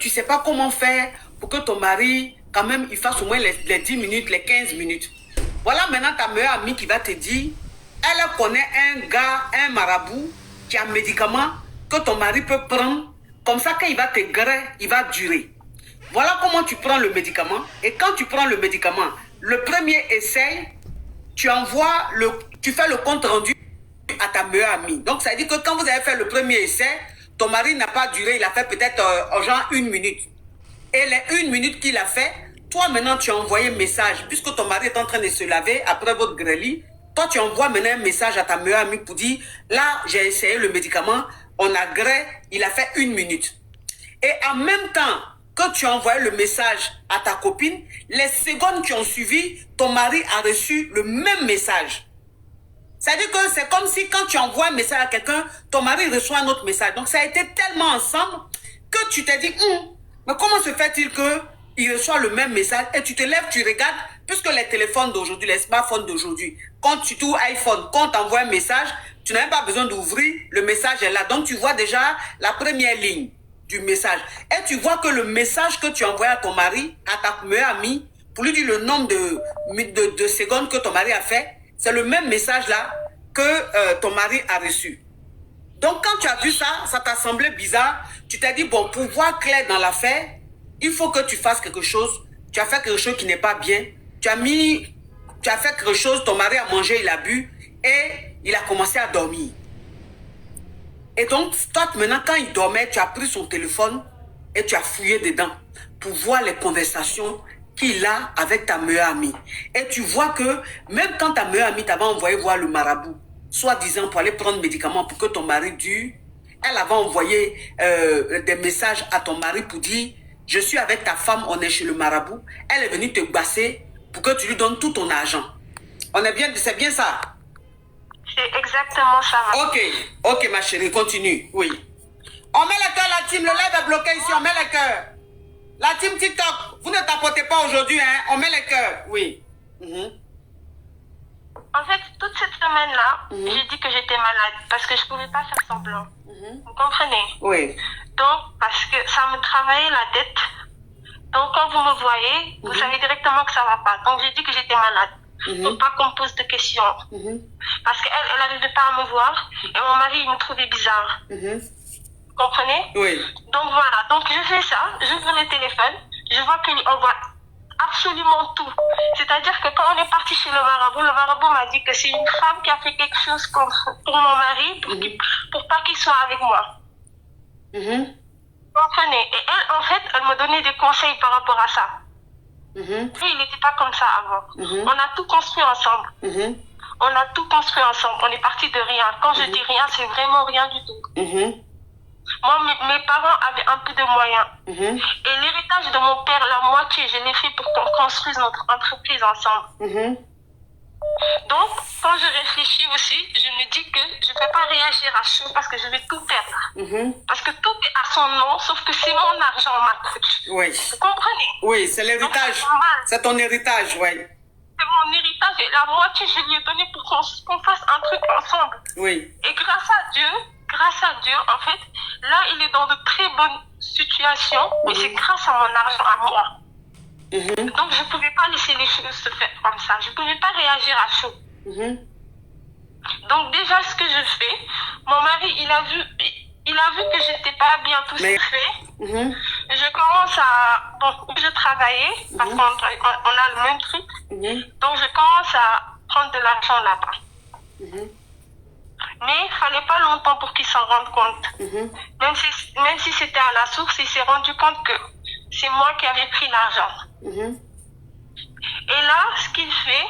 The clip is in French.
tu ne sais pas comment faire pour que ton mari, quand même, il fasse au moins les 10 minutes, les 15 minutes. Voilà maintenant ta meilleure amie qui va te dire, elle connaît un gars, un marabout, qui a un médicament que ton mari peut prendre. Comme ça, quand il va te greffer, il va durer. Voilà comment tu prends le médicament. Et quand tu prends le médicament, le premier essai, tu fais le compte rendu à ta meilleure amie. Donc, ça veut dire que quand vous avez fait le premier essai, ton mari n'a pas duré, il a fait peut-être genre 1 minute. Et les 1 minute qu'il a fait, toi maintenant tu as envoyé un message, puisque ton mari est en train de se laver après votre grêlis, toi tu envoies maintenant un message à ta meilleure amie pour dire, là j'ai essayé le médicament, on a grêle, il a fait 1 minute. Et en même temps que tu as envoyé le message à ta copine, les secondes qui ont suivi, ton mari a reçu le même message. C'est-à-dire que c'est comme si quand tu envoies un message à quelqu'un, ton mari reçoit un autre message. Donc ça a été tellement ensemble que tu t'es dit, mais comment se fait-il qu'il reçoit le même message et tu te lèves, tu regardes, puisque les téléphones d'aujourd'hui, les smartphones d'aujourd'hui, quand tu touches iPhone, quand tu envoies un message, tu n'as même pas besoin d'ouvrir, le message est là. Donc tu vois déjà la première ligne du message. Et tu vois que le message que tu envoies à ton mari, à ta meilleure amie, pour lui dire le nombre de secondes que ton mari a fait, c'est le même message là que ton mari a reçu. Donc quand tu as vu ça, ça t'a semblé bizarre. Tu t'es dit, bon, pour voir clair dans l'affaire, il faut que tu fasses quelque chose. Tu as fait quelque chose qui n'est pas bien. Tu as fait quelque chose, ton mari a mangé, il a bu et il a commencé à dormir. Et donc, toi, maintenant, quand il dormait, tu as pris son téléphone et tu as fouillé dedans pour voir les conversations qu'il a avec ta meilleure amie. Et tu vois que même quand ta meilleure amie t'avait envoyé voir le marabout, soi-disant pour aller prendre médicaments pour que ton mari dure, elle avait envoyé des messages à ton mari pour dire, je suis avec ta femme, on est chez le marabout. Elle est venue te basser pour que tu lui donnes tout ton argent. On est bien, c'est bien ça? C'est exactement ça. Ok, ma chérie, continue. Oui. On met le cœur, la team. Le live est bloqué ici. On met le cœur. La team TikTok, vous ne tapotez pas aujourd'hui, hein. On met le cœur. Oui. En fait, toute cette semaine-là, j'ai dit que j'étais malade parce que je ne pouvais pas faire semblant. Vous comprenez? Oui. Donc, parce que ça me travaillait la tête. Donc, quand vous me voyez, vous savez directement que ça ne va pas. Donc, j'ai dit que j'étais malade. Il ne faut pas qu'on me pose de questions. Parce qu'elle n'arrivait pas à me voir et mon mari, il me trouvait bizarre. Vous comprenez? Oui. Donc, voilà. Donc, je fais ça. J'ouvre le téléphone. Je vois qu'il envoie absolument tout. C'est-à-dire que quand on est parti chez le marabout m'a dit que c'est une femme qui a fait quelque chose pour mon mari pour pas qu'il soit avec moi. Vous comprenez? Et elle, en fait, elle me donnait des conseils par rapport à ça. Lui, il n'était pas comme ça avant. On a tout construit ensemble. On a tout construit ensemble. On est parti de rien. Quand je dis rien, c'est vraiment rien du tout. Moi, mes parents avaient un peu de moyens. Et l'héritage de mon père, la moitié, je l'ai fait pour qu'on construise notre entreprise ensemble. Donc, quand je réfléchis aussi, je me dis que je ne peux pas réagir à chaud parce que je vais tout perdre. Parce que tout est à son nom, sauf que c'est mon argent, ma coach. Oui. Vous comprenez? Oui, c'est l'héritage. C'est ton héritage, oui. C'est mon héritage et la moitié, je lui ai donné pour qu'on fasse un truc ensemble. Oui. Et grâce à Dieu, en fait, là, il est dans de très bonnes situations et c'est grâce à mon argent à moi. Donc, je ne pouvais pas laisser les choses se faire comme ça. Je ne pouvais pas réagir à chaud. Donc, déjà, ce que je fais, mon mari, il a vu que je n'étais pas bien tout ce qu'il fait. Je commence à... Bon, je travaillais parce qu'on a le même truc. Donc, je commence à prendre de l'argent là-bas. Mais il ne fallait pas longtemps pour qu'il s'en rende compte. Même si c'était à la source, il s'est rendu compte que c'est moi qui avais pris l'argent. Et là, ce qu'il fait,